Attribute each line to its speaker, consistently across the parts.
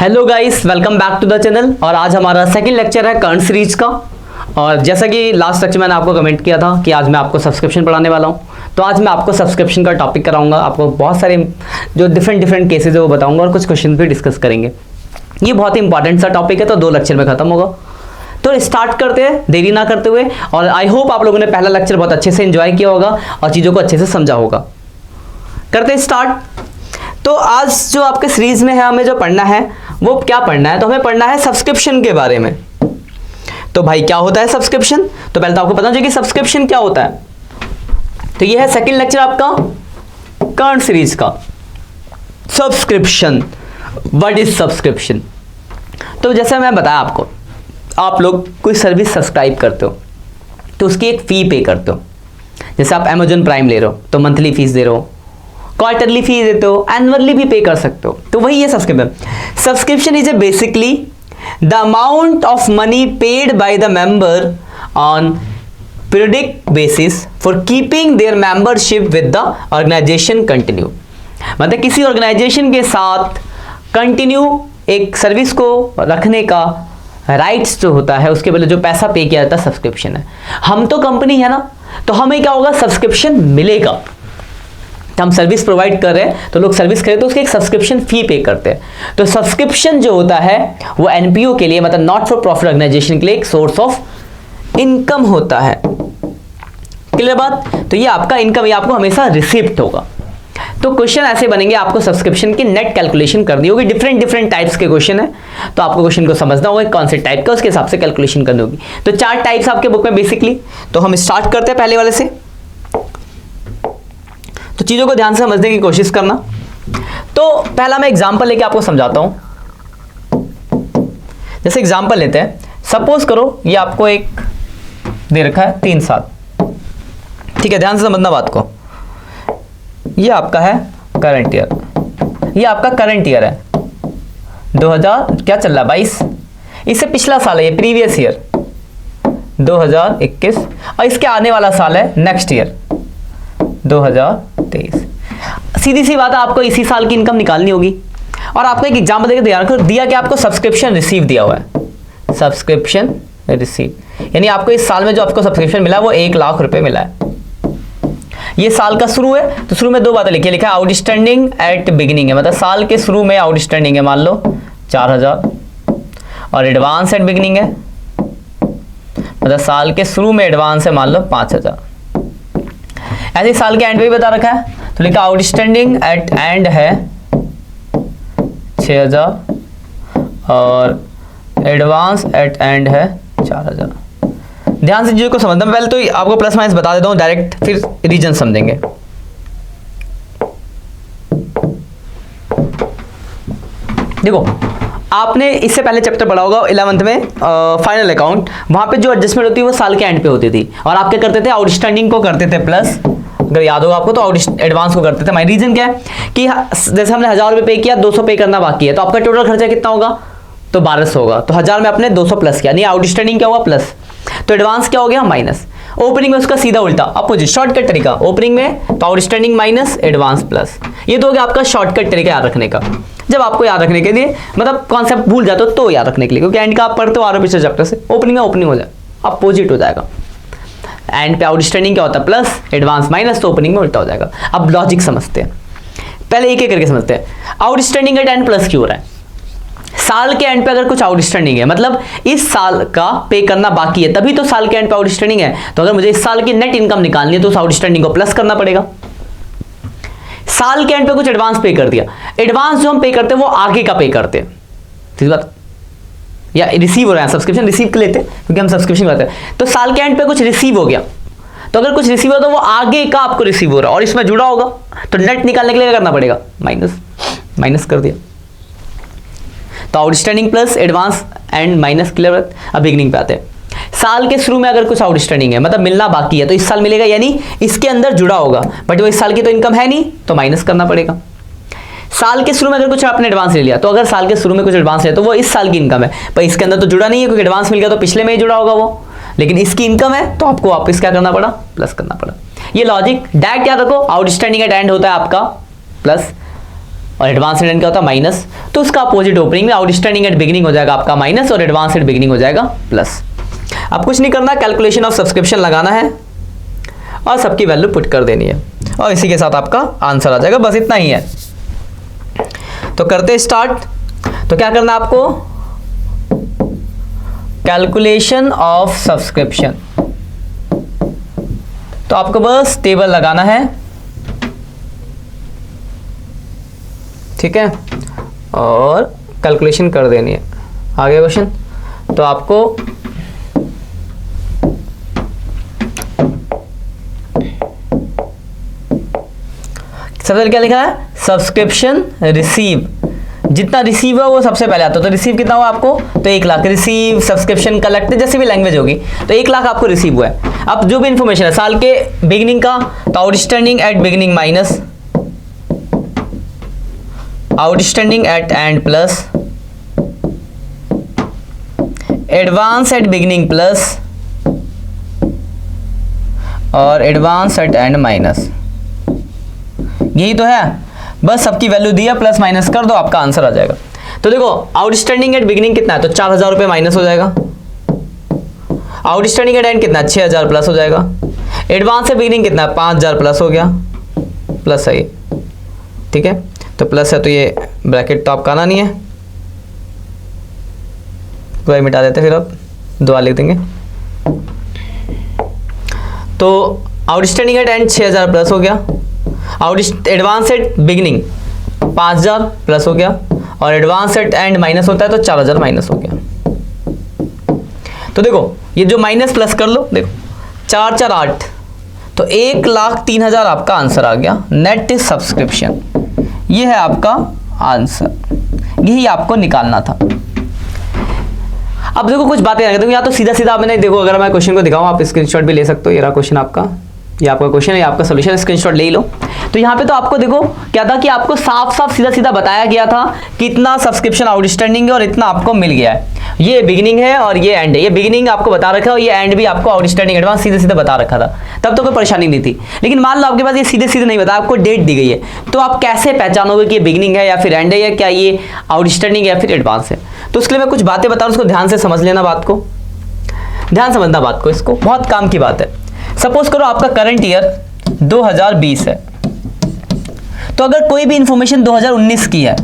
Speaker 1: Hello guys, welcome back to the channel. और आज हमारा सेकंड लेक्चर है करंट सीरीज का। और जैसा कि लास्ट लेक्चर मैंने आपको कमेंट किया था कि आज मैं आपको सब्सक्रिप्शन पढ़ाने वाला हूं, तो आज मैं आपको सब्सक्रिप्शन का टॉपिक कराऊंगा। आपको बहुत सारे जो डिफरेंट केसेज है वो बताऊंगा और कुछ क्वेश्चन भी डिस्कस करेंगे। ये बहुत ही इंपॉर्टेंट सा टॉपिक है, तो 2 लेक्चर में खत्म होगा। तो स्टार्ट करते हैं देरी ना करते हुए। और आई होप आप लोगों ने पहला लेक्चर बहुत अच्छे से एंजॉय किया होगा और चीज़ों को अच्छे से समझा होगा। करते हैं स्टार्ट। तो आज जो आपके सीरीज में है, हमें जो पढ़ना है वो क्या पढ़ना है, तो हमें पढ़ना है सब्सक्रिप्शन के बारे में। तो भाई क्या होता है सब्सक्रिप्शन, तो पहले तो आपको पता चाहिए कि सब्सक्रिप्शन क्या होता है। तो ये है सेकंड लेक्चर आपका करंट सीरीज का, सब्सक्रिप्शन। What is subscription. तो जैसे मैं बताया आपको, आप लोग कोई सर्विस सब्सक्राइब करते हो तो उसकी एक फी पे करते हो। जैसे आप अमेजॉन प्राइम ले रहे हो तो मंथली फीस दे रहे हो, क्वार्टरली फी देते हो, एनुअली भी पे कर सकते हो। तो वही है subscription. Subscription is a basically the amount of money paid by the member on periodic basis for keeping their membership with the organization continue. मतलब किसी ऑर्गेनाइजेशन के साथ कंटिन्यू एक सर्विस को रखने का राइट्स जो होता है, उसके बदले जो पैसा पे किया जाता है सब्सक्रिप्शन है। हम तो कंपनी है ना, तो हमें क्या होगा, सब्सक्रिप्शन मिलेगा। हम सर्विस प्रोवाइड कर रहे हैं तो लोग सर्विस खरीदते तो उसके एक सब्सक्रिप्शन फी पे करते हैं। तो सब्सक्रिप्शन जो होता है वो एनपीओ के लिए, मतलब नॉट फॉर प्रॉफिट ऑर्गेनाइजेशन के लिए एक सोर्स ऑफ इनकम होता है। क्लियर बात। तो ये आपका इनकम, ये आपको हमेशा रिसिप्ट होगा। तो क्वेश्चन ऐसे बनेंगे, आपको सब्सक्रिप्शन की नेट कैलकुलेशन करनी होगी। डिफरेंट टाइप्स के क्वेश्चन है, तो आपको क्वेश्चन को समझना होगा कौन से टाइप का, उसके हिसाब से कैलकुलेशन करनी होगी। तो 4 टाइप्स आपके बुक में बेसिकली। तो हम स्टार्ट करते हैं पहले वाले से। तो चीजों को ध्यान से समझने की कोशिश करना। तो पहला मैं एग्जांपल लेके आपको समझाता हूं। जैसे एग्जांपल लेते हैं, सपोज करो ये आपको एक दे रखा है 3 साल। ठीक है, ध्यान से समझना बात को। ये आपका है करंट ईयर, ये आपका करंट ईयर है 2000 क्या चल रहा है 22। इससे पिछला साल है ये प्रीवियस ईयर 2021, और इसके आने वाला साल है नेक्स्ट ईयर 2023। सीधी सी बात है, आपको इसी साल की इनकम निकालनी होगी। और आपको एक एग्जांपल देकर तैयार कर दिया कि आपको सब्सक्रिप्शन रिसीव दिया हुआ है, सब्सक्रिप्शन रिसीव, यानी आपको इस साल में जो आपको सब्सक्रिप्शन मिला वो 1 लाख रुपए मिला है। ये साल का शुरू है, तो शुरू में 2 बातें लिखा है आउटस्टैंडिंग एट बिगिनिंग है, मतलब साल के शुरू में आउटस्टैंडिंग है मान लो 4000, और एडवांस एट बिगिनिंग है, मतलब साल के शुरू में एडवांस है मान लो 5000। ऐसे साल के एंड पे भी बता रखा है, तो लिखा आउटस्टैंडिंग एट एंड है 6000 और एडवांस एट एंड है 4000। ध्यान से चीज़ों को समझना। पहले तो आपको प्लस माइनस बता देता हूं डायरेक्ट, फिर रीजन समझेंगे। देखो, आपने इससे पहले चैप्टर पढ़ा होगा 11th में फाइनल अकाउंट। वहां पे जो एडजस्टमेंट होती है वो साल के एंड पे होती थी, और आप क्या करते थे, आउटस्टैंडिंग को करते थे प्लस, अगर याद होगा आपको, तो एडवांस को करते थे। माई रीजन क्या है कि जैसे हमने 1000 रुपये पे किया, 200 पे करना बाकी है, तो आपका टोटल खर्चा कितना होगा, तो 1200 होगा। तो 1000 में आपने 200 प्लस किया, नहीं आउटस्टैंडिंग क्या हुआ प्लस, तो एडवांस क्या हो गया माइनस। ओपनिंग में उसका सीधा उल्टा अपोजिट शॉर्टकट तरीका, ओपनिंग में तो आउटस्टैंडिंग माइनस एडवांस प्लस। ये तो हो गया आपका शॉर्टकट तरीका याद रखने का। जब आपको याद रखने के लिए, मतलब कॉन्सेप्ट भूल जाते हो तो याद रखने के लिए, क्योंकि एंड का आप पढ़ते हो आरो पिछले चैप्टर से, ओपनिंग में ओपनिंग हो जाए, अपोजिट हो जाएगा। एंड पे आउटस्टैंडिंग क्या होता है प्लस, एडवांस माइनस, तो ओपनिंग में उल्टा हो जाएगा। अब लॉजिक समझते हैं, पहले एक एक करके समझते हैं। आउटस्टैंडिंग एट एंड प्लस क्यों हो रहा है, साल के एंड पे अगर कुछ आउटस्टैंडिंग है, मतलब इस साल का पे करना बाकी है, तभी तो साल के एंड पे आउटस्टैंडिंग है। तो अगर मुझे इस साल की नेट इनकम निकालनी है तो उस आउटस्टैंडिंग को प्लस करना पड़ेगा। साल के एंड पे कुछ एडवांस पे कर दिया, एडवांस जो हम पे करते हैं वो आगे का पे करते हैं, ठीक बात, या रिसीव हो रहा है, सब्सक्रिप्शन रिसीव कर लेते हैं क्योंकि हम सब्सक्रिप्शन करते हैं। तो साल के एंड पे कुछ रिसीव हो गया, तो अगर कुछ रिसीव हो तो वो आगे का आपको रिसीव हो रहा है और इसमें जुड़ा होगा, तो नेट निकालने के लिए क्या करना पड़ेगा, माइनस कर दिया। तो outstanding plus advance and minus. Clear. अब बिगिनिंग पे आते हैं। साल के शुरू में अगर कुछ आउटस्टैंडिंग है, मतलब मिलना बाकी है, तो इस साल मिलेगा, यानी इसके अंदर जुड़ा होगा, बट वो इस साल की तो इनकम है नहीं, तो माइनस करना पड़ेगा। साल के शुरू में अगर कुछ आपने एडवांस ले लिया, तो अगर साल के शुरू में कुछ एडवांस लिया तो वो इस साल की इनकम है, पर इसके अंदर तो जुड़ा नहीं है, क्योंकि एडवांस मिल गया तो पिछले में ही जुड़ा होगा वो, लेकिन इसकी इनकम है तो आपको वापस क्या करना पड़ा, प्लस करना पड़ा। ये लॉजिक डायरेक्ट याद रखो। आउटस्टैंडिंग एट एंड होता है आपका प्लस, और एडवांस एट एंड क्या होता है माइनस, तो उसका अपोजिट ओपनिंग में आउटस्टैंडिंग एट बिगिनिंग हो जाएगा आपका माइनस और एडवांस एट बिगिनिंग हो जाएगा प्लस। अब कुछ नहीं करना, कैलकुलेशन ऑफ सब्सक्रिप्शन लगाना है और सबकी वैल्यू पुट कर देनी है और इसी के साथ आपका आंसर आ जाएगा, बस इतना ही है। तो करते स्टार्ट। तो क्या करना है आपको, कैलकुलेशन ऑफ सब्सक्रिप्शन, तो आपको बस टेबल लगाना है, ठीक है, और कैलकुलेशन कर देनी है। आगे क्वेश्चन, तो आपको सबसे पहले क्या लिखा है, सब्सक्रिप्शन रिसीव, जितना रिसीव है वो सबसे पहले आता है। तो रिसीव कितना हुआ आपको, तो 1 लाख। रिसीव, सब्सक्रिप्शन, कलेक्ट, जैसे भी लैंग्वेज होगी, तो 1 लाख आपको रिसीव हुआ है। अब जो भी इंफॉर्मेशन है साल के बिगिनिंग का, तो outstanding at beginning minus outstanding at and plus advance at beginning plus और एडवांस एट एंड माइनस। यही तो है, बस सबकी वैल्यू दिया, प्लस माइनस कर दो, आपका आंसर आ जाएगा। तो देखो आउटस्टैंडिंग एट बिगिनिंग कितना है, तो 4000 रुपये माइनस हो जाएगा। आउटस्टैंडिंग एट एंड कितना है, 6000 प्लस हो जाएगा। एडवांस एट बिगिनिंग कितना है, 5000 प्लस हो गया, प्लस है ये, ठीक है। तो प्लस है तो ये ब्रैकेट तो आपका आना नहीं है, पूरा मिटा देते, फिर आप दुआ लिख देंगे। तो आउटस्टैंडिंग एट एंड 6000 प्लस हो गया, एडवांस एट बिगिनिंग 5000 प्लस हो गया और एडवांस एट एंड माइनस होता है तो 4000 माइनस हो गया। तो देखो ये जो माइनस प्लस कर लो, देखो 4 4 8, तो 1,03,000 आपका आंसर आ गया। नेट सब्सक्रिप्शन, ये है आपका आंसर, यही आपको निकालना था। अब देखो कुछ बातें देखो, या तो सीधा सीधा मैंने देखो, अगर मैं क्वेश्चन को दिखाऊं, आप स्क्रीनशॉट भी ले सकते हो। ये रहा क्वेश्चन आपका, ये आपका क्वेश्चन है, ये आपका सॉल्यूशन, स्क्रीनशॉट ले लो। तो यहाँ पे तो आपको देखो क्या था कि आपको साफ साफ सीधा सीधा बताया गया था कि इतना सब्सक्रिप्शन आउटस्टैंडिंग है और इतना आपको मिल गया है। ये बिगिनिंग है और ये एंड है, ये बिगिनिंग आपको बता रखा है और ये एंड भी आपको आउटस्टैंडिंग एडवांस सीधे सीधे बता रखा था, तब तो कोई परेशानी नहीं थी। लेकिन मान लो आपके पास ये सीधे सीधे नहीं बता, आपको डेट दी गई है, तो आप कैसे पहचानोगे कि ये बिगिनिंग है या फिर एंड है, या क्या ये आउटस्टैंडिंग या फिर एडवांस है। तो उसके लिए मैं कुछ बातें बता रहा हूं, उसको ध्यान से समझ लेना, बात को ध्यान समझना, बात को, इसको बहुत काम की बात है। सपोज करो आपका करंट ईयर 2020 है, तो अगर कोई भी इंफॉर्मेशन 2019 की है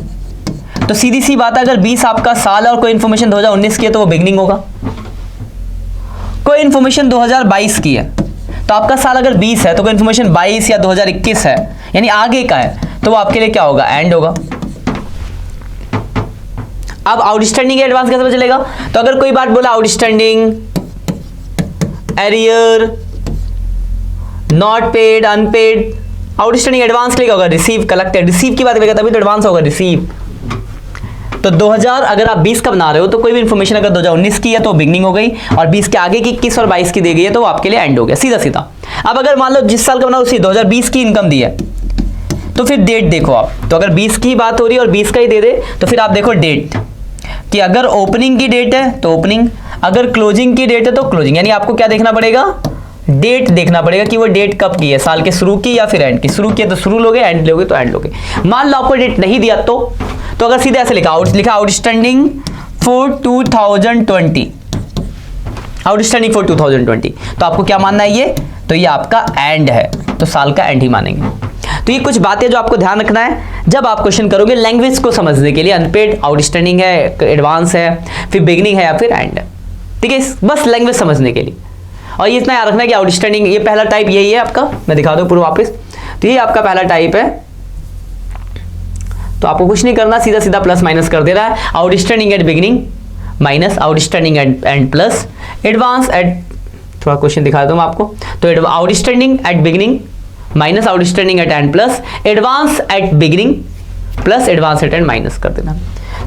Speaker 1: तो सीधी सी बात है, अगर 20 आपका साल है और कोई इंफॉर्मेशन 2019 की है तो वो बिगनिंग होगा। कोई इंफॉर्मेशन 2022 की है तो आपका साल अगर 20 है तो कोई इंफॉर्मेशन 22 या 2021 है यानी आगे का है, तो वो आपके लिए क्या होगा, एंड होगा। अब आउटस्टैंडिंग एडवांस कैसे पता चलेगा, तो अगर कोई बात बोला outstanding, arrear, not paid, unpaid, outstanding advance के लिए होगा रिसीव, कलेक्टेड। रिसीव की बात करेगा तभी तो एडवांस होगा, रिसीव। तो 2000 अगर आप 20 का बना रहे हो तो कोई भी इंफॉर्मेशन अगर 2019 की है तो बिगनिंग हो गई, और 20 के आगे की 21 और 22 की दी गई है तो वो आपके लिए एंड हो गया, सीधा सीधा। अब अगर मान लो जिस साल का बना उसी 2020 की इनकम दी है, तो फिर डेट देखो आप, तो अगर 20 की बात हो रही है और 20 का ही दे दे तो फिर आप देखो डेट, कि अगर ओपनिंग की डेट है तो ओपनिंग, अगर क्लोजिंग की डेट है तो क्लोजिंग। यानी आपको क्या देखना पड़ेगा, डेट देखना पड़ेगा कि वो डेट कब की है, साल के शुरू की या फिर एंड की। शुरू की है तो शुरू लोगे, एंड लोगे तो एंड लोगे। मान लो आपको डेट नहीं दिया तो अगर सीधे ऐसे लिखा आउटस्टैंडिंग फॉर 2020, आउटस्टैंडिंग फॉर 2020, तो आपको क्या मानना है, ये तो ये आपका एंड है, तो साल का एंड ही मानेंगे। तो ये कुछ बातें जो आपको ध्यान रखना है जब आप क्वेश्चन करोगे लैंग्वेज को समझने के लिए। अनपेड, आउटस्टैंडिंग है, एडवांस है, फिर बिगिनिंग है या फिर एंड है, ठीक है, बस लैंग्वेज समझने के लिए। और ये इतना याद रखना है कि आउटस्टैंडिंग, ये पहला टाइप यही है आपका, मैं दिखा दूं पूरा वापस। तो ये आपका पहला टाइप है, तो आपको कुछ नहीं करना, सीधा सीधा प्लस माइनस कर दे रहा है। Outstanding at beginning minus outstanding at and plus advance at, थोड़ा क्वेश्चन दिखा दूं आपको। तो outstanding at beginning minus outstanding at and plus advance at beginning plus advance at and minus कर देना,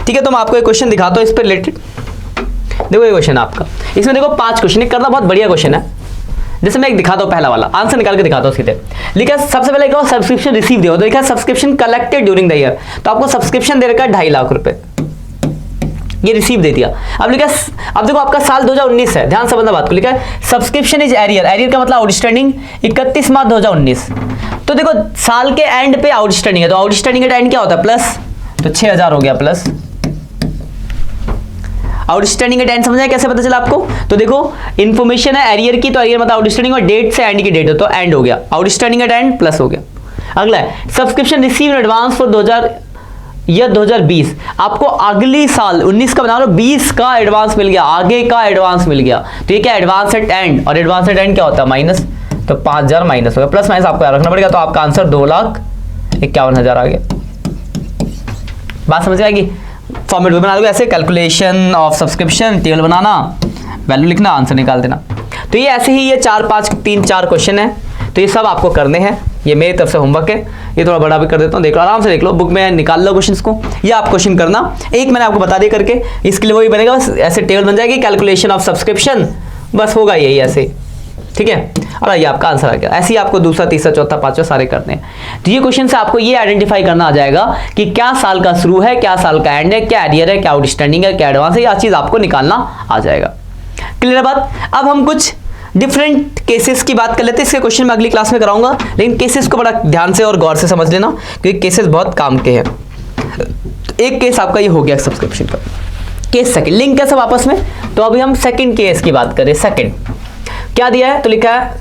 Speaker 1: ठीक है। तो मैं आपको एक क्वेश्चन दिखाता हूं इस पर रिलेटेड। देखो ये क्वेश्चन आपका, इसमें देखो 5 क्वेश्चन करना, बहुत बढ़िया क्वेश्चन है। जैसे मैं एक दिखाता हूँ, पहला वाला आंसर निकाल के दिखाता हूँ सीधे। लिखा सबसे पहले क्या, सब्सक्रिप्शन रिसीव दिया, तो लिखा subscription collected during the year, तो आपको सब्सक्रिप्शन दे रखा है 2.5 लाख रुपए, ये रिसीव दे दिया। अब लिखा, अब देखो आपका साल 2019 है, ध्यान समझना बात को। लिखा है सब्सक्रिप्शन इज एरियर, एरियर का मतलब आउटस्टैंडिंग 31 मार्च 2019, तो तो देखो साल के एंड पे आउटस्टैंडिंग है, तो आउटस्टैंडिंग का एंड क्या होता है प्लस, तो 6000 हो गया प्लस। आउटस्टैंडिंग का एंड समझ आया कैसे पता चला आपको? तो देखो इन्फॉर्मेशन है एरियर की, तो एरियर मतलब आउटस्टैंडिंग, और डेट से एंड की डेट हो तो एंड हो गया, आउटस्टैंडिंग का एंड प्लस हो गया। अगला है subscription receive in advance for 2020, आपको अगली साल 19 का बना लो, 20 का एडवांस मिल गया, आगे का एडवांस मिल गया, तो ये क्या एडवांस एट एंड, और एडवांस एट एंड क्या होता है माइनस, तो 5000 माइनस हो गया, प्लस माइनस आपको याद रखना पड़ेगा, तो आपका आंसर 2,51,000 आ गया। बात समझ में आएगी? फॉर्मेट बना दो ऐसे, calculation of subscription, table banana, value लिखना, आंसर निकाल देना। तो ये ऐसे ही ये 4 क्वेश्चन है, तो ये सब आपको करने हैं, ये मेरी तरफ से होमवर्क है, ये थोड़ा बड़ा भी कर देता हूँ, देख लो आराम से देख लो, बुक में निकाल लो क्वेश्चंस को, ये आप क्वेश्चन करना, एक मैंने आपको बता दिया करके, इसके लिए वही बनेगा, बस ऐसे टेबल बन जाएगी, कैलकुलेशन ऑफ सब्सक्रिप्शन, बस होगा यही ऐसे, ठीक है, और ये आपका आंसर आ गया। ऐसे ही आपको दूसरा, तीसरा, चौथा, पांचवा सारे करने हैं। तो ये क्वेश्चन से आपको ये आइडेंटिफाई करना आ जाएगा कि क्या साल का शुरू है, क्या साल का एंड है, क्या एरियर है, क्या आउटस्टैंडिंग है, क्या एडवांस है, यह चीज आपको निकालना आ जाएगा। क्लियर है बात? अब हम कुछ डिफरेंट केसेस की बात कर लेते हैं, इसके क्वेश्चन मैं अगली क्लास में कराऊंगा, लेकिन केसेस को बड़ा ध्यान से और गौर से समझ लेना, क्योंकि केसेस बहुत काम के हैं। एक केस आपका ये हो गया सब्सक्रिप्शन का केस, सेकंड लिंक है सब आपस में, तो अभी हम सेकंड केस की बात करें। सेकंड क्या दिया है, तो लिखा है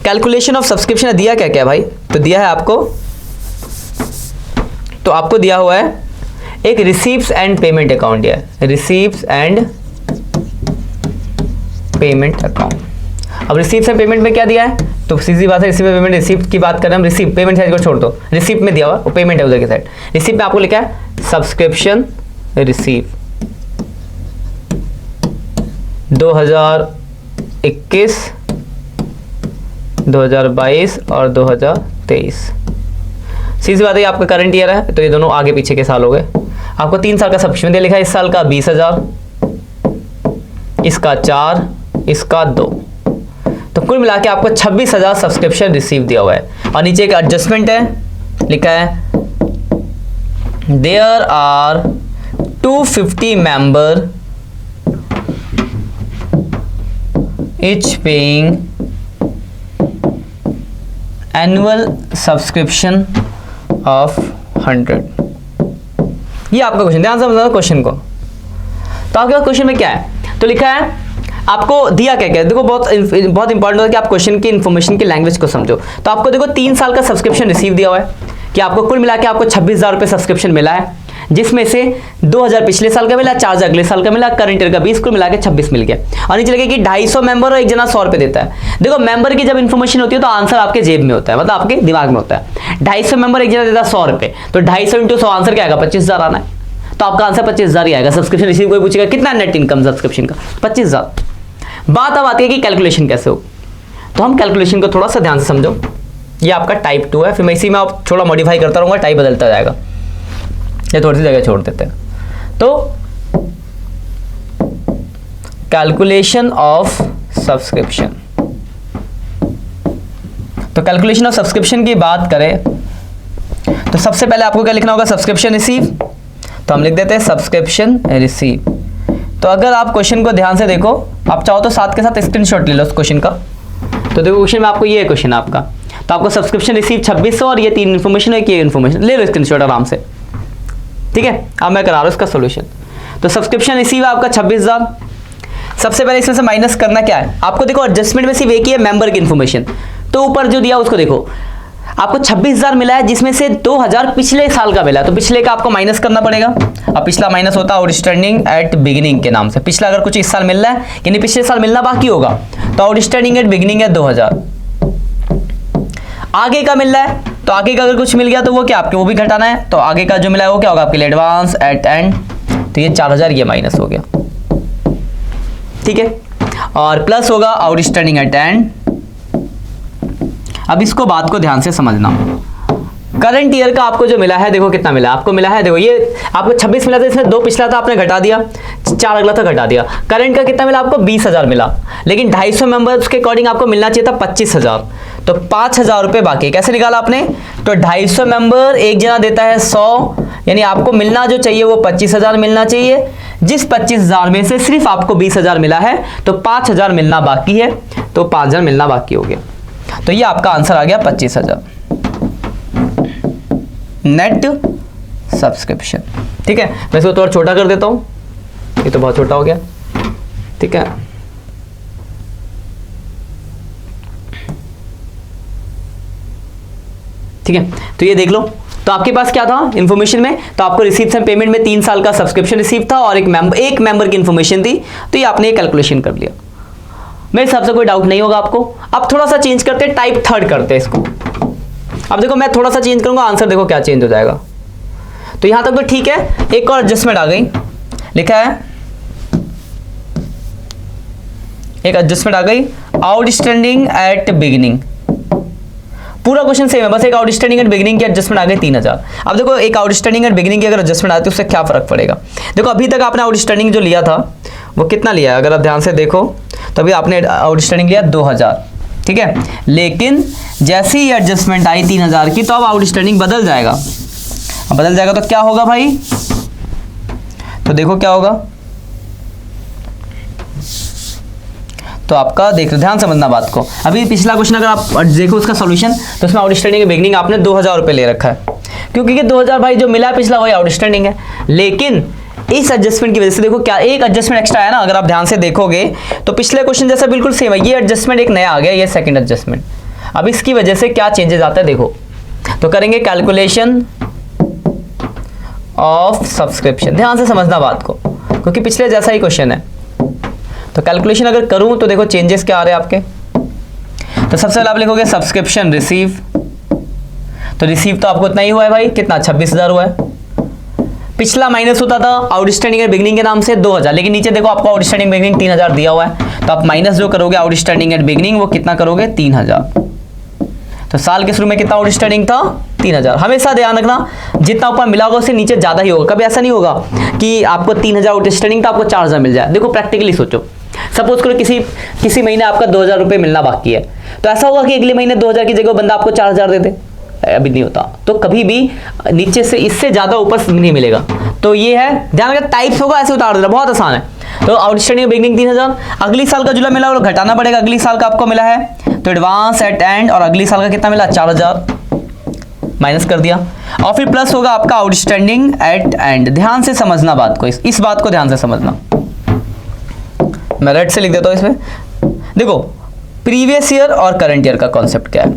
Speaker 1: कैलकुलेशन ऑफ सब्सक्रिप्शन, दिया क्या क्या भाई, तो दिया है आपको, तो आपको दिया हुआ है एक रिसीव्स एंड पेमेंट अकाउंट दिया है, रिसीव्स एंड पेमेंट अकाउंट। अब रिसीव्स एंड पेमेंट में क्या दिया है, तो सीधी बात है, रिसीव पेमेंट, रिसीव की बात करें हम, रिसीव पेमेंट साइड को छोड़ दो, रिसीव में दिया हुआ वो पेमेंट है उधर की साइड, रिसीव में आपको लिखा है सब्सक्रिप्शन रिसीव 2021, 2022 और 2023। सीधी बात है आपका करंट ईयर है, तो ये दोनों आगे पीछे के साल हो गए। आपको 3 साल का सब्सक्रिप्शन दे लिखा है, इस साल का 20,000, इसका 4, इसका 2, तो कुल मिला के आपको 26,000 सब्सक्रिप्शन रिसीव दिया हुआ है। और नीचे एक एडजस्टमेंट है, लिखा है there are 250 member each paying annual subscription of 100। ये आपका क्वेश्चन, ध्यान से समझना क्वेश्चन को। तो आपके क्वेश्चन में क्या है, तो लिखा है आपको दिया क्या क्या, देखो बहुत इंपॉर्टेंट होता है कि आप क्वेश्चन की इन्फॉर्मेशन की लैंग्वेज को समझो। तो आपको देखो 3 साल का सब्सक्रिप्शन रिसीव दिया हुआ है कि आपको कुल मिला के आपको 26,000 रुपये सब्सक्रिप्शन मिला है, जिसमें से 2,000 पिछले साल का मिला, 4,000 अगले साल का मिला, करंट ईयर का 20, कुल मिला के 26 मिल गया। और नीचे लगे कि 250 मेंबर और एक जना 100 रुपये देता है। देखो मेंबर की जब इन्फॉर्मेशन होती है तो आंसर आपके जेब में होता है, मतलब आपके दिमाग में होता है। 250 मेंबर, एक जना देता है 100 रुपये, तो 250 × 100 आंसर क्या आएगा, 25,000 आना है, तो आपका आंसर 25,000 ही आएगा। सब्सक्रिप्शन रिसीव कोई पूछेगा कितना नेट इनकम सब्सक्रिप्शन का, 25,000। बात अब आती है कि कैलकुलेशन कैसे हो, तो हम कैलकुलेशन को थोड़ा सा ध्यान से समझो। ये आपका टाइप 2 है, फिर मैं इसी में आप थोड़ा मॉडिफाई करता रहूंगा, टाइप बदलता जाएगा, ये थोड़ी सी जगह छोड़ देते हैं। तो कैलकुलेशन ऑफ सब्सक्रिप्शन, तो कैलकुलेशन ऑफ सब्सक्रिप्शन की बात करें तो सबसे पहले आपको क्या लिखना होगा, सब्सक्रिप्शन रिसीव, तो हम लिख देते हैं सब्सक्रिप्शन रिसीव। तो अगर आप क्वेश्चन को ध्यान से देखो, आप चाहो तो साथ के साथ स्क्रीनशॉट ले लो उस क्वेश्चन का। तो देखो क्वेश्चन में आपको ये क्वेश्चन है आपका, तो आपको सब्सक्रिप्शन रिसीव 2600 और ये 3 इन्फॉर्मेशन है कि ये इन्फॉर्मेशन ले लो स्क्रीनशॉट आराम से, ठीक है। अब मैं करा रहा हूँ इसका सोल्यूशन। तो सब्सक्रिप्शन रिसीव है आपका 26,000। सबसे पहले इसमें से माइनस करना क्या है, आपको देखो एडजस्टमेंट में सिर्फ एक ही है, मेंबर की इन्फॉर्मेशन, तो ऊपर जो दिया उसको देखो, आपको 26,000 मिला है, जिसमें से 2,000 पिछले साल का मिला है, तो पिछले का आपको माइनस करना पड़ेगा। अब पिछला माइनस होता है आउटस्टैंडिंग एट बिगिनिंग के नाम से, पिछला अगर कुछ इस साल मिल रहा है यानी पिछले साल मिलना बाकी होगा, तो आउटस्टैंडिंग एट बिगिनिंग है 2,000। आगे का मिल रहा है, तो आगे का अगर कुछ मिल गया तो वो क्या आपके वो भी घटाना है, तो आगे का जो मिला है वो क्या होगा आपके लिए एडवांस एट एंड, तो ये 4,000 ये माइनस हो गया, ठीक है। और प्लस होगा आउटस्टैंडिंग एट एंड। अब इसको बात को ध्यान से समझना, करंट ईयर का आपको जो मिला है देखो कितना मिला आपको, मिला है देखो ये आपको 26 मिला था, इसमें 2 पिछला था आपने घटा दिया, 4 अगला था घटा दिया। करंट का कितना मिला आपको 20,000 मिला, लेकिन 250 मेंबर्स के अकॉर्डिंग आपको मिलना चाहिए था 25,000, तो 5,000 रुपये बाकी। कैसे निकाला आपने, तो 250 मेंबर एक जना देता है 100, यानी आपको मिलना जो चाहिए वो 25,000 मिलना चाहिए। जिस 25,000 में से सिर्फ आपको 20,000 मिला है, तो 5,000 मिलना बाकी है, तो 5,000 मिलना बाकी हो गया। तो ये आपका आंसर आ गया 25,000 नेट सब्सक्रिप्शन। ठीक है, मैं इसको थोड़ा छोटा कर देता हूं, ये तो बहुत छोटा हो गया। ठीक है, ठीक है, तो ये देख लो। तो आपके पास क्या था इंफॉर्मेशन में, तो आपको रिसीव्स एंड पेमेंट में 3 साल का सब्सक्रिप्शन रिसीव था और एक मेंबर की इंफॉर्मेशन थी, तो ये आपने कैलकुलेशन कर लिया। मेरे हिसाब से कोई डाउट नहीं होगा आपको। अब थोड़ा सा चेंज करते हैं, टाइप थर्ड करते हैं इसको। अब देखो मैं थोड़ा सा चेंज करूंगा, आंसर देखो क्या चेंज हो जाएगा। तो यहां तक तो ठीक है, एक और एडजस्टमेंट आ गई, लिखा है एक एडजस्टमेंट आ गई, आउटस्टैंडिंग एट बिगिनिंग। पूरा क्वेश्चन सेम है, बस एक आउटस्टैंडिंग एट बिगिनिंग की एडजस्टमेंट आ गई 3,000। अब देखो एक आउटस्टैंडिंग एट बिगिनिंग की अगर एडजस्टमेंट आती है उससे क्या फर्क पड़ेगा। देखो अभी तक आपने आउटस्टैंडिंग जो लिया था वो कितना लिया है, अगर आप ध्यान से देखो तो अभी आपने आउटस्टैंडिंग लिया 2,000। ठीक है, लेकिन जैसे ही एडजस्टमेंट आई 3,000 की, तो अब आउटस्टैंडिंग बदल जाएगा। अब बदल जाएगा तो क्या होगा भाई, तो देखो क्या होगा। तो आपका देख ध्यान समझना बात को। अभी पिछला क्वेश्चन अगर आप देखो उसका सॉल्यूशन, तो उसमें आउटस्टैंडिंग की बिगनिंग आपने 2,000 रुपये ले रखा है, क्योंकि ये 2,000 भाई जो मिला है पिछला वही आउटस्टैंडिंग है। लेकिन इस एडजस्टमेंट की वजह से देखो क्या एक एडजस्टमेंट एक्स्ट्रा है ना, अगर आप ध्यान से देखोगे तो पिछले क्वेश्चन जैसा बिल्कुल सेम है, ये एडजस्टमेंट एक नया आ गया, ये सेकंड एडजस्टमेंट। अब इसकी वजह से क्या चेंजेस आता है देखो, तो करेंगे कैलकुलेशन ऑफ सब्सक्रिप्शन। ध्यान से समझना बात को, क्योंकि पिछले जैसा ही क्वेश्चन है। तो कैलकुलेशन अगर करूं तो देखो चेंजेस क्या आ रहे हैं आपके। तो सबसे पहले आप लिखोगे सब्सक्रिप्शन रिसीव, तो रिसीव तो आपको इतना ही हुआ है भाई, कितना 26,000 हुआ है। पिछला माइनस होता था आउटस्टैंडिंग एट बिगिनिंग के नाम से 2,000, लेकिन नीचे देखो आपको आउटस्टैंडिंग बिगिनिंग 3,000 दिया हुआ है, तो आप माइनस जो करोगे आउटस्टैंडिंग एट बिगिनिंग वो कितना करोगे 3,000। तो साल के शुरू में कितना आउटस्टैंडिंग था 3,000। हमेशा ध्यान रखना जितना ऊपर मिला होगा उससे नीचे ज्यादा ही होगा, कभी ऐसा नहीं होगा कि आपको 3,000 आउटस्टैंडिंग था आपको 4,000 मिल जाए। देखो प्रैक्टिकली सोचो, सपोज करो किसी महीने आपका 2,000 रुपये मिलना बाकी है, तो ऐसा होगा कि अगले महीने 2,000 की जगह बंदा आपको 4,000 दे दे, अभी नहीं होता। तो कभी भी नीचे से इससे ज्यादा ऊपर नहीं मिलेगा। तो ये है, ध्यान रखना टाइप्स होगा ऐसे उतार देना, बहुत आसान है। तो आउटस्टैंडिंग बिगिनिंग 3,000, अगली साल का जो मिला वो घटाना पड़ेगा, अगली साल का आपको मिला है तो एडवांस एट एंड, और अगली साल का कितना मिला 4,000 माइनस कर दिया, और फिर प्लस होगा आपका आउटस्टैंडिंग एट एंड। ध्यान से समझना बात को, इस बात को ध्यान से समझना। मैं रेड से लिख देता हूं इसमें। देखो प्रीवियस ईयर और करंट ईयर का कॉन्सेप्ट क्या है।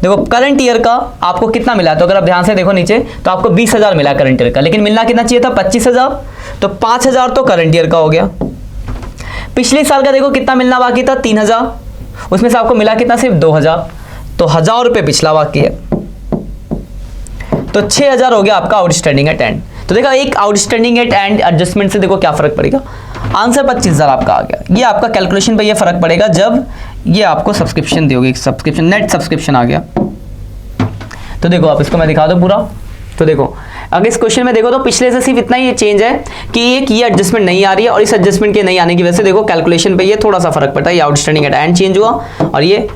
Speaker 1: देखो करंट ईयर का आपको कितना मिला है, तो अगर आप ध्यान से देखो नीचे तो आपको 20,000 मिला करंट ईयर का, लेकिन मिलना कितना चाहिए था 25,000, तो 5,000 तो करंट ईयर का हो गया। पिछले साल का देखो कितना मिलना बाकी था 3,000, उसमें से आपको मिला कितना सिर्फ 2,000, तो 1,000 रुपये पिछला बाकी है, तो 6,000 हो गया आपका आउटस्टैंडिंग एट एंड। तो देखो एक आउटस्टैंडिंग एट एंड एडजस्टमेंट से देखो क्या फर्क पड़ेगा, आंसर 25,000 आपका आ गया। ये आपका कैलकुलेशन पे ये फर्क पड़ेगा जब ये आपको सब्सक्रिप्शन दोगे, सब्सक्रिप्शन नेट सब्सक्रिप्शन आ गया। तो देखो आप इसको मैं दिखा दूं पूरा, तो देखो अगर इस क्वेश्चन में देखो तो पिछले से सिर्फ इतना ही चेंज है कि एक ये एडजस्टमेंट नहीं आ रही है, और इस एडजस्टमेंट के नहीं आने की वजह से देखो कैलकुलेशन पे ये थोड़ा सा फर्क पड़ता है। ये आउटस्टैंडिंग एट एंड चेंज हुआ और ये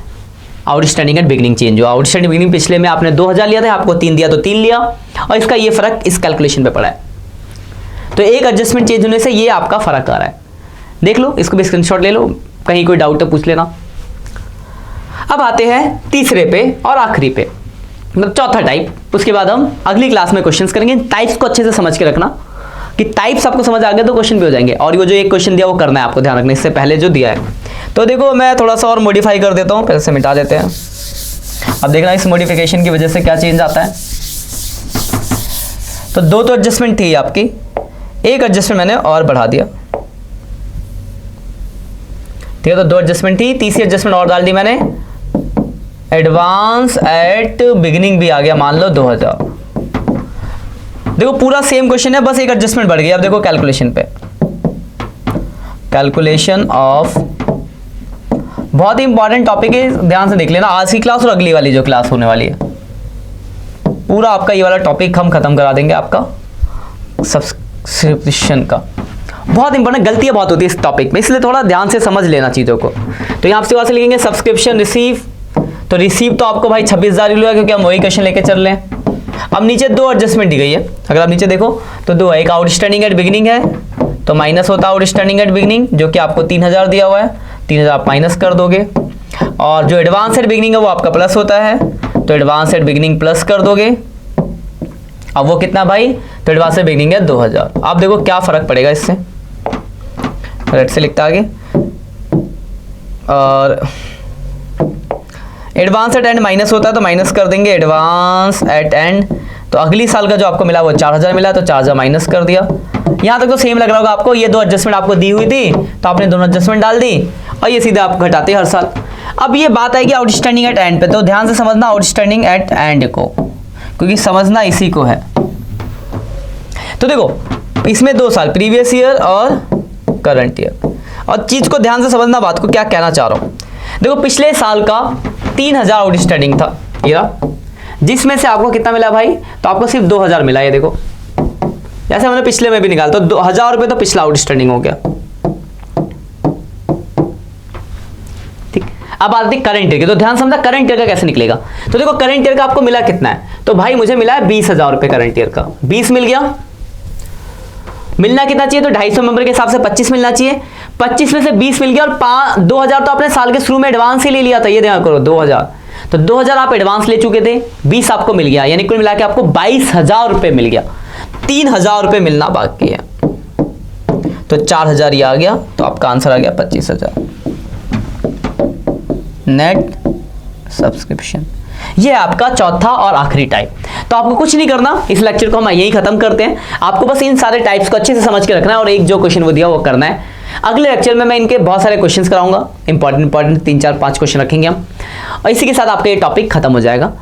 Speaker 1: आउटस्टैंडिंग एट बिगिनिंग चेंज हुआ। आउटस्टैंडिंग बिगिनिंग पिछले में आपने 2,000 लिया था, आपको 3 दिया तो 3 लिया, और इसका ये फर्क इस कैलकुलेशन पे पड़ा है। तो एक एडजस्टमेंट चेंज होने से ये आपका फर्क आ रहा है। देख लो, इसको भी स्क्रीनशॉट ले लो, कहीं कोई डाउट है पूछ लेना। अब आते हैं तीसरे पे और आखिरी पे, मतलब चौथा टाइप। उसके बाद हम अगली क्लास में क्वेश्चंस करेंगे। टाइप्स को अच्छे से समझ के रखना कि टाइप्स आपको समझ आ गया तो क्वेश्चन भी हो जाएंगे, और वो जो एक क्वेश्चन दिया वो करना है आपको, ध्यान रखना इससे पहले जो दिया है। तो देखो मैं थोड़ा सा और मॉडिफाई कर देता हूँ, पहले से मिटा देते हैं। अब देखना इस मॉडिफिकेशन की वजह से क्या चेंज आता है। तो दो तो एडजस्टमेंट थी आपकी, एक एडजस्टमेंट मैंने और बढ़ा दिया, ठीक है। तो 2 एडजस्टमेंट थी, तीसरी एडजस्टमेंट और डाल दी मैंने, एडवांस एट बिगिनिंग भी आ गया, मान लो 2,000। देखो पूरा सेम क्वेश्चन है, बस एक एडजस्टमेंट बढ़ गया। अब देखो कैलकुलेशन पे, कैलकुलेशन ऑफ, बहुत ही इंपॉर्टेंट टॉपिक है, ध्यान से देख लेना। आज की क्लास और अगली वाली जो क्लास होने वाली है, पूरा आपका ये वाला टॉपिक हम खत्म करा देंगे आपका सब्सक्रिप्शन का। बहुत इंपॉर्टेंट, गलतियां बहुत होती है इस टॉपिक में, इसलिए थोड़ा ध्यान से समझ लेना चीजों को। तो यहाँ से वहां से लिखेंगे सब्सक्रिप्शन रिसीव, तो रिसीव तो आपको भाई 26,000 ही हुआ, क्योंकि हम वही क्वेश्चन लेके चल रहे हैं। अब नीचे 2 एडजस्टमेंट दी गई है, अगर आप नीचे देखो तो 2 है, एक आउटस्टैंडिंग एट बिगिनिंग है, तो माइनस होता है आउटस्टैंडिंग एट बिगिनिंग, जो कि आपको 3,000 दिया हुआ है, 3,000 आप माइनस कर दोगे। और जो एडवांस एट बिगिनिंग है वो आपका प्लस होता है, तो एडवांस एट बिगिनिंग प्लस कर दोगे। अब वो कितना भाई, तो एडवांस एट बिगिनिंग है 2000। आप देखो क्या फर्क पड़ेगा इससे, रेड से लिखता आगे। और एडवांस एट एंड माइनस होता है तो माइनस कर देंगे एडवांस एट एंड, तो अगली साल का जो आपको मिला वो 4000 मिला, तो 4000 माइनस कर दिया। यहां तक तो सेम लग रहा होगा आपको, ये दो एडजस्टमेंट आपको दी हुई थी तो आपने दोनों एडजस्टमेंट डाल दी और ये सीधे आपको घटाते हर साल। अब ये बात आएगी आउटस्टैंडिंग एट एंड पे, तो ध्यान से समझना आउटस्टैंडिंग एट एंड को, क्योंकि समझना इसी को है। तो देखो इसमें 2 साल, प्रीवियस ईयर और करंट ईयर, और चीज को ध्यान से समझना, बात को क्या कहना चाह रहा हूं। देखो पिछले साल का 3000 आउटस्टैंडिंग था ये, जिसमें से आपको कितना मिला भाई, तो आपको सिर्फ 2000 मिला। ये देखो जैसे हमने पिछले में भी निकाला, तो 2000 रुपए तो पिछला आउटस्टैंडिंग हो गया। ठीक, अब आती करंट ईयर की, तो ध्यान समझना करंट ईयर का कैसे निकलेगा। तो देखो करंट ईयर का आपको मिला कितना है, तो भाई मुझे मिला है 20,000 रुपए करंट ईयर का, 20 मिल गया। मिलना कितना चाहिए, तो 250 मेंबर के हिसाब से 25 मिलना चाहिए। 25 में से 20 मिल गया, और 2000 तो आपने साल के शुरू में एडवांस ही ले लिया था, ये ध्यान करो 2000, तो 2000 आप एडवांस ले चुके थे, 20 आपको मिल गया, यानी कुल मिला के आपको 22,000 रुपए मिल गया। 3000 रुपए मिलना बाकी है, तो 4000 ये आ गया, तो आपका आंसर आ गया 25,000 नेट सब्सक्रिप्शन। ये आपका चौथा और आखिरी टाइप। तो आपको कुछ नहीं करना, इस लेक्चर को हम यही खत्म करते हैं। आपको बस इन सारे टाइप्स को अच्छे से समझ के रखना है और एक जो क्वेश्चन वो दिया वो करना है। अगले लेक्चर में मैं इनके बहुत सारे क्वेश्चंस कराऊंगा, इंपॉर्टेंट 3 4 5 क्वेश्चन रखेंगे हम, और इसी के साथ आपका ये टॉपिक खत्म हो जाएगा।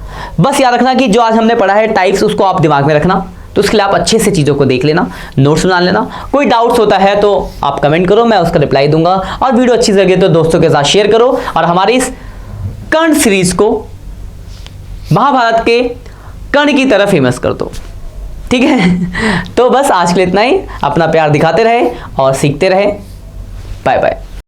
Speaker 1: बस याद रखना कि जो आज हमने पढ़ा है टाइप्स, उसको आप दिमाग में रखना, तो उसके लिए आप अच्छे से चीज़ों को देख लेना, नोट्स बना लेना। कोई डाउट्स होता है तो आप कमेंट करो, मैं उसका रिप्लाई दूंगा। और वीडियो अच्छी लगे तो दोस्तों के साथ शेयर करो, और हमारी इस कर्ण सीरीज को महाभारत के कर्ण की तरह फेमस कर दो, ठीक है। तो बस आज के लिए इतना ही, अपना प्यार दिखाते रहे और सीखते रहे। Bye bye.